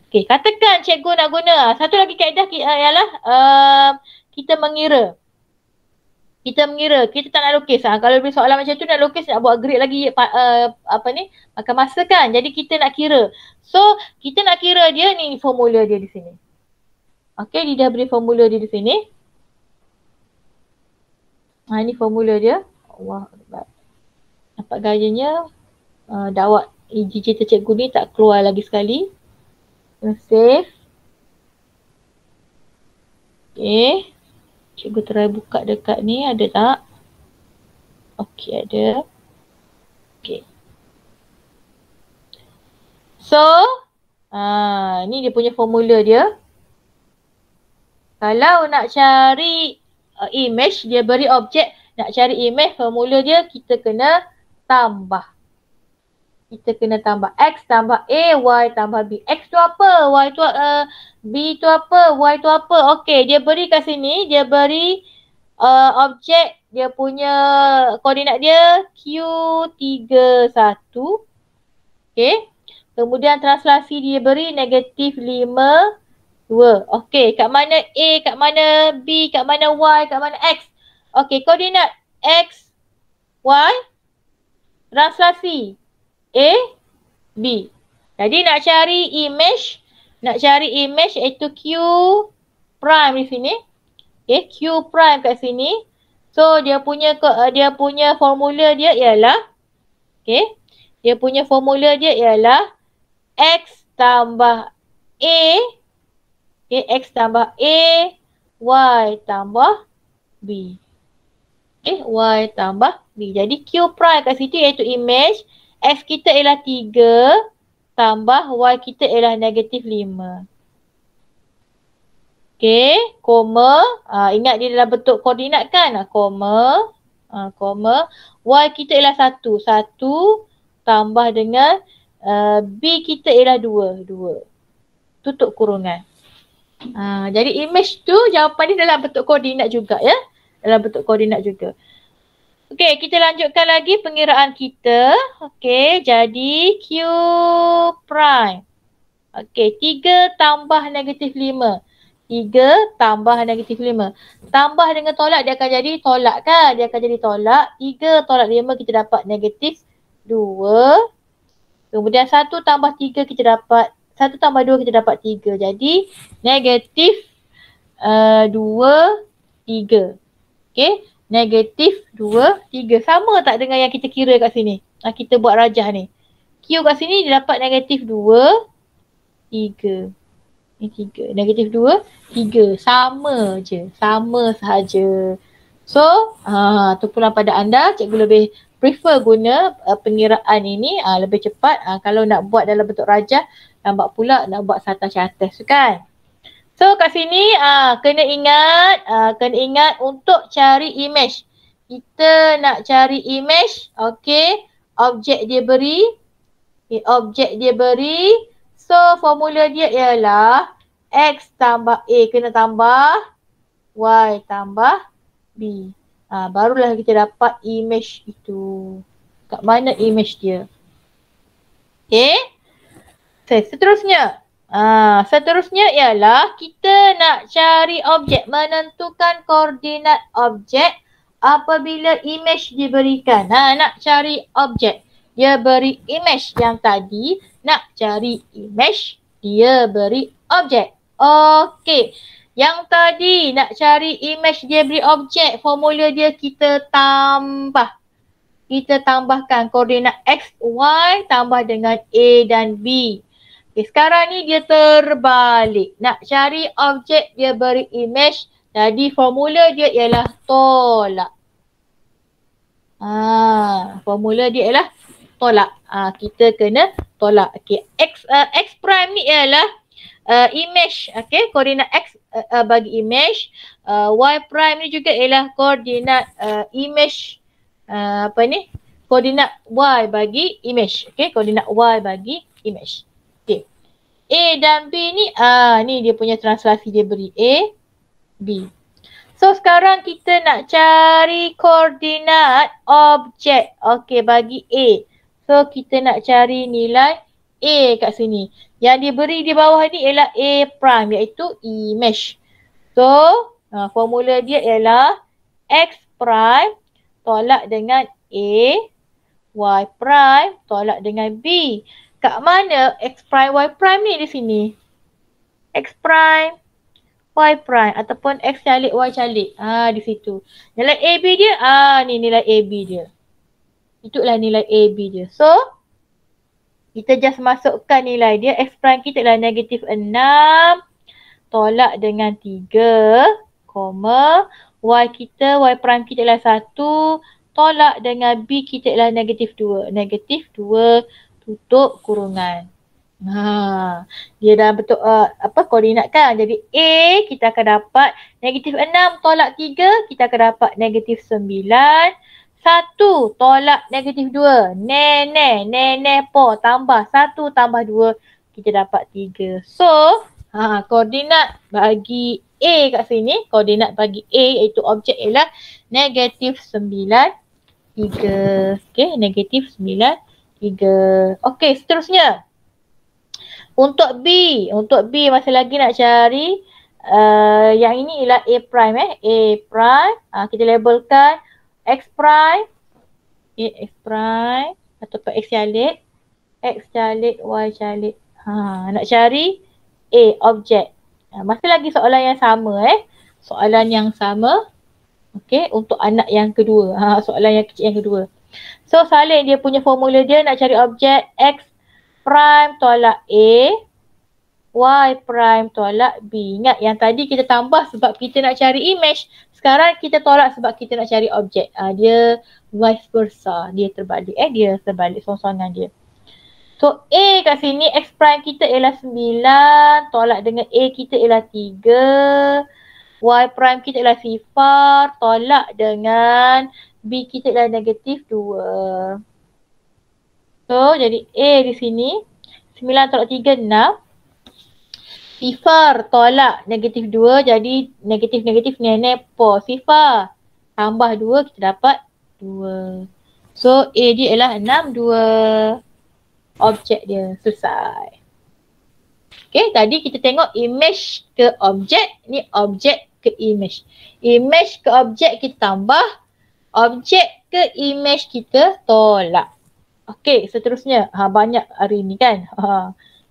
Okey, katakan cikgu nak guna satu lagi kaedah ialah kita mengira. Kita tak nak lukis. Kalau beri soalan macam tu nak lukis, nak buat grid lagi makan masa kan. Jadi kita nak kira. So kita nak kira dia, ni formula dia di sini. Okey, dia dah beri formula dia di sini. Ini formula dia. Allah, nampak gayanya. Dakwah digital cikgu ni tak keluar lagi sekali. Save. Okey. Cikgu try buka dekat ni, ada tak? Okey, ada. Okey. So, ni dia punya formula dia. Kalau nak cari image, dia beri objek, nak cari image, formula dia kita kena tambah. Kita kena tambah X tambah A, Y tambah B. X tu apa? Y tu B tu apa? Y tu apa? Okey, dia beri kat sini, dia beri objek, dia punya koordinat dia Q31. Okey. Kemudian translasi dia beri -5, 2. Okey, kat mana A, kat mana B, kat mana Y, kat mana X? Okey, koordinat X, Y, translasi A, B. Jadi nak cari image iaitu Q prime di sini. Okay, Q prime kat sini. So dia punya formula dia ialah X tambah A, X tambah A, Y tambah B. Y tambah B. Jadi Q prime kat situ iaitu image. X kita ialah 3 tambah Y kita ialah -5. Okey, koma. Ingat dia dalam bentuk koordinat kan? Koma. Y kita ialah 1. 1 tambah dengan B kita ialah 2. Tutup kurungan. Jadi image tu jawapan dia dalam bentuk koordinat juga ya. Dalam bentuk koordinat juga. Okey, kita lanjutkan lagi pengiraan kita. Okey, jadi Q prime. Okey, 3 tambah -5. 3 tambah -5. Tambah dengan tolak dia akan jadi tolak kan? Dia akan jadi tolak. 3 tolak 5 kita dapat -2. Kemudian 1 tambah 3 kita dapat 1 tambah 2 kita dapat 3. Jadi -2, 3. Okey. -2, 3. Sama tak dengan yang kita kira kat sini? Kita buat rajah ni. Q kat sini dia dapat -2, 3. Ni 3. -2, 3. Sama je. Sama sahaja. So, tu pula pada anda, cikgu lebih prefer guna pengiraan ini lebih cepat. Kalau nak buat dalam bentuk rajah, lambat pula nak buat atas-atas tu kan. So kat sini kena ingat untuk cari image. Kita nak cari image, okey. Objek dia beri. Objek dia beri. So formula dia ialah X tambah A kena tambah Y tambah B. Barulah kita dapat image itu. Kat mana image dia? Okay. Seterusnya. Seterusnya ialah kita nak cari objek. Menentukan koordinat objek apabila image diberikan. Nak cari objek. Dia beri image yang tadi. Nak cari image. Dia beri objek. Okey. Yang tadi nak cari image dia beri objek. Formula dia kita tambah. Kita tambahkan koordinat X, Y tambah dengan A dan B. Okay, sekarang ni dia terbalik. Nak cari objek dia beri image. Jadi formula dia ialah tolak. Formula dia ialah tolak. Kita kena tolak. Okay. X prime ni ialah image. Okay. Koordinat X bagi image. Y prime ni juga ialah koordinat image. Koordinat Y bagi image. Okay. Koordinat Y bagi image. Okay. A dan B ni, ni dia punya translasi dia beri A, B. So sekarang kita nak cari koordinat objek. Okay, bagi A. So kita nak cari nilai A kat sini. Yang diberi di bawah ni ialah A prime iaitu image. So formula dia ialah X prime tolak dengan A, Y prime tolak dengan B. Kat mana X prime, Y prime ni di sini? X prime, Y prime ataupun X calik, Y calik. Di situ. Nilai AB dia, ni nilai AB dia. Itulah nilai AB dia. So, kita just masukkan nilai dia. X prime kita adalah negatif 6 tolak dengan 3, Y kita, Y prime kita adalah 1 tolak dengan B kita adalah negatif 2. Negatif 2 tutup kurungan. Dia dah betul koordinat kan. Jadi A kita akan dapat negatif 6 tolak 3 kita akan dapat negatif 9. 1 tolak negatif 2. Nene po tambah 1 tambah 2 kita dapat 3. So koordinat bagi A kat sini, koordinat bagi A iaitu objek ialah negatif 9, 3. Okay, negatif 9, 3. Okey, seterusnya. Untuk B masih lagi nak cari yang ini ialah A prime A prime. Kita labelkan X prime. X prime ataupun X calik. X calik, Y calik. Nak cari A objek. Masih lagi soalan yang sama Soalan yang sama. Okey, untuk anak yang kedua. Soalan yang kecil yang kedua. So salin dia punya formula dia nak cari objek X prime tolak A, Y prime tolak B. Ingat yang tadi kita tambah sebab kita nak cari image. Sekarang kita tolak sebab kita nak cari objek. Dia vice versa. Dia terbalik. Dia terbalik song-songan dia. So A kat sini X prime kita ialah 9 tolak dengan A kita ialah 3. Y prime kita ialah sifar tolak dengan B kita adalah negatif 2. So, jadi A di sini. 9 tolak 3, 6. Sifar tolak negatif 2. Jadi, negatif-negatif nenek po. Sifar. Tambah 2, kita dapat 2. So, A dia ialah 6, 2. Objek dia. Selesai. Okay, tadi kita tengok image ke objek. Ni objek ke image. Image ke objek kita tambah. Objek ke image kita tolak. Okey, seterusnya. Banyak hari ni kan.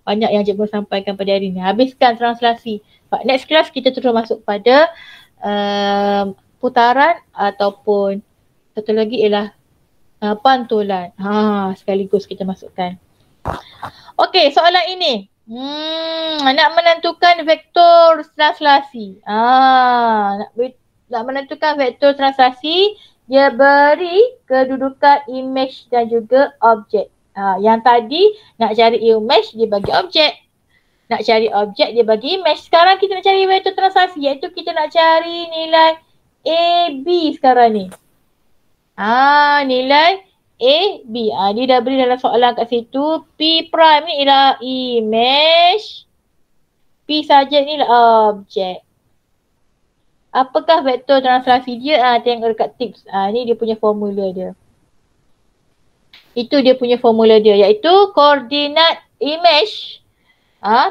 Banyak yang cikgu sampaikan pada hari ni. Habiskan translasi. Next class kita terus masuk pada putaran ataupun satu lagi ialah pantulan. Sekaligus kita masukkan. Okey, soalan ini. Nak menentukan vektor translasi. Nak menentukan vektor translasi. Dia beri kedudukan image dan juga objek. Yang tadi nak cari image dia bagi objek. Nak cari objek dia bagi image. Sekarang kita nak cari vektor translasi iaitu kita nak cari nilai AB sekarang ni. Nilai AB. Dia dah beri dalam soalan kat situ. P prime ni ialah image. P saja ni lah objek. Apakah vektor translasi dia? Tengok dekat tips. Ni dia punya formula dia. Itu dia punya formula dia iaitu koordinat image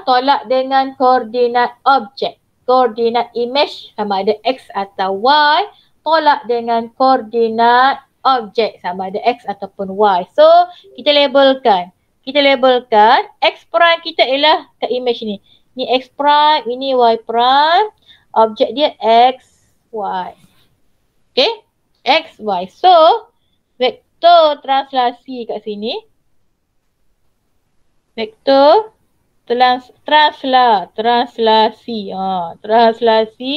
tolak dengan koordinat objek. Koordinat image sama ada X atau Y tolak dengan koordinat objek sama ada X ataupun Y. So, kita labelkan. X prime kita ialah kat image ni. Ni X prime, ini Y prime. Objek dia X, Y. Okay? X, Y. So, vektor translasi kat sini. Vektor translasi. Translasi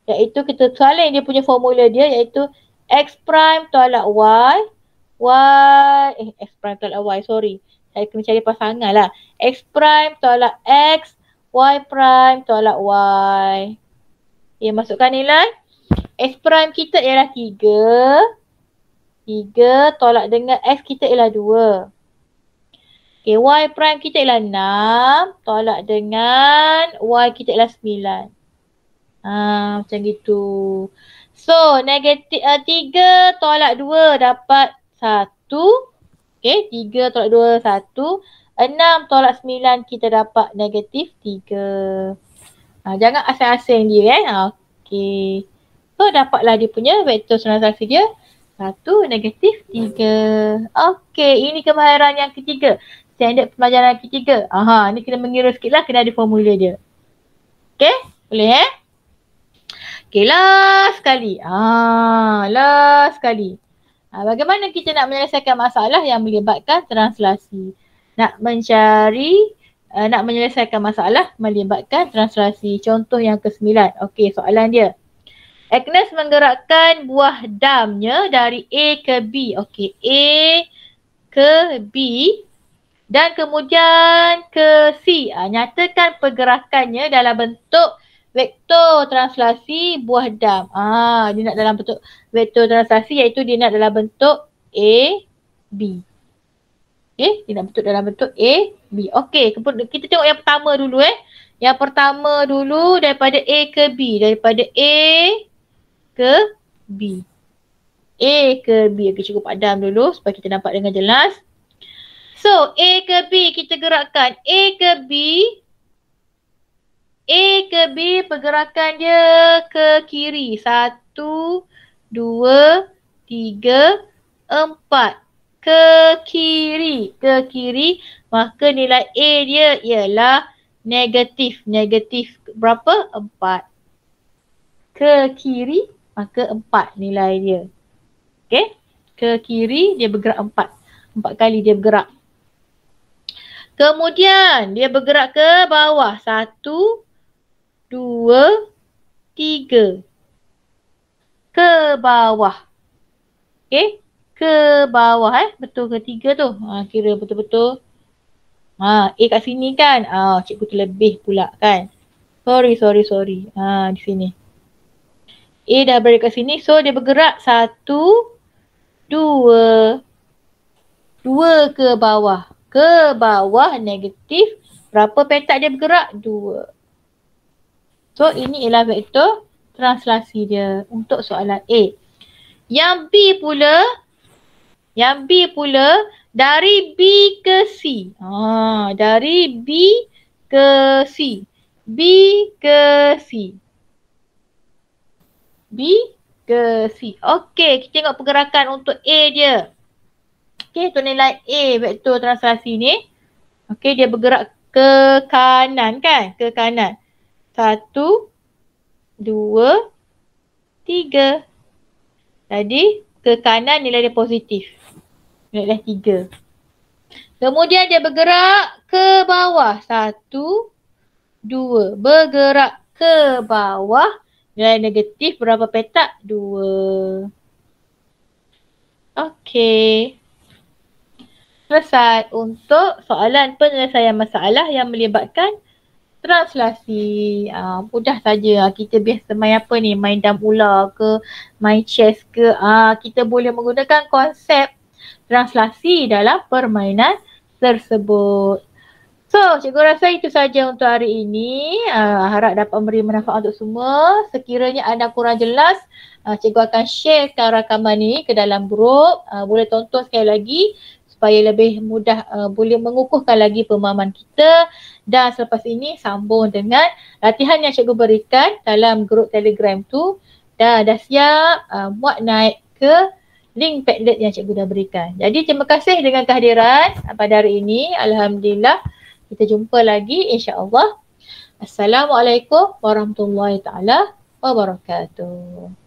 iaitu kita soalan dia punya formula dia iaitu X prime tolak Y. X prime tolak Y, sorry. Saya kena cari pasangan lah. X prime tolak X, Y prime tolak Y. Okay, masukkan nilai. X prime kita ialah 3. 3 tolak dengan X kita ialah 2. Okay, Y prime kita ialah 6 tolak dengan Y kita ialah 9. Macam gitu. So, negatif 3 tolak 2 dapat 1. Okay, 3 tolak 2, 1. 6 tolak 9 kita dapat negatif 3. Jangan asing-asing dia Okay. So, dapatlah dia punya vektor translasi dia. 1, negatif 3. Okay, ini kemahiran yang ketiga. Standard pembelajaran ketiga. Ni kena mengira sikit lah, kena ada formula dia. Okay, boleh Okay, last sekali. Last sekali. Bagaimana kita nak menyelesaikan masalah yang melibatkan translasi? Nak menyelesaikan masalah melibatkan translasi. Contoh yang ke-9. Okay, soalan dia. Agnes menggerakkan buah damnya dari A ke B. Okay, A ke B dan kemudian ke C. Nyatakan pergerakannya dalam bentuk vektor translasi buah dam. Dia nak dalam bentuk vektor translasi iaitu dia nak dalam bentuk A, B. Okay, dia nak bentuk dalam bentuk A, B. Okay, kita tengok yang pertama dulu Yang pertama dulu daripada A ke B. Daripada A ke B. A ke B. Okay, cukup padam dulu supaya kita nampak dengan jelas. So, A ke B kita gerakkan. A ke B pergerakan dia ke kiri. 1, 2, 3, 4. Ke kiri. Maka nilai A dia ialah negatif. Negatif berapa? 4. Ke kiri maka 4 nilai dia. Okay. Ke kiri dia bergerak 4. 4 kali dia bergerak. Kemudian dia bergerak ke bawah. 1, 2, 3. Ke bawah. Okay. Ke bawah betul ke 3 tu? Kira betul-betul. A kat sini kan. Cikgu terlebih pula kan. Sorry. Di sini. A dah berada kat sini. So dia bergerak 1, 2. 2 ke bawah. Ke bawah negatif. Berapa petak dia bergerak? 2. So ini ialah vektor translasi dia untuk soalan A. Yang B pula dari B ke C. Dari B ke C. B ke C. Okey, kita tengok pergerakan untuk A dia. Okey, untuk nilai A vektor translasi ni. Okey, dia bergerak ke kanan kan? Ke kanan. 1, 2, 3. Jadi ke kanan nilai dia positif. Nilai 3. Kemudian dia bergerak ke bawah. 1, 2. Bergerak ke bawah. Nilai negatif berapa petak? 2. Okey. Selesai untuk soalan penyelesaian masalah yang melibatkan translasi. Mudah saja. Kita biasa main apa ni? Main dam ular ke, main chess ke. Kita boleh menggunakan konsep translasi dalam permainan tersebut. So, cikgu rasa itu saja untuk hari ini. Harap dapat memberi manfaat untuk semua. Sekiranya anda kurang jelas, cikgu akan sharekan rakaman ini ke dalam grup. Boleh tonton sekali lagi supaya lebih mudah boleh mengukuhkan lagi pemahaman kita. Dan selepas ini sambung dengan latihan yang cikgu berikan dalam grup Telegram tu. Dah siap muat naik ke link Padlet yang cikgu dah berikan. Jadi terima kasih dengan kehadiran pada hari ini. Alhamdulillah. Kita jumpa lagi insya-Allah. Assalamualaikum warahmatullahi taala wabarakatuh.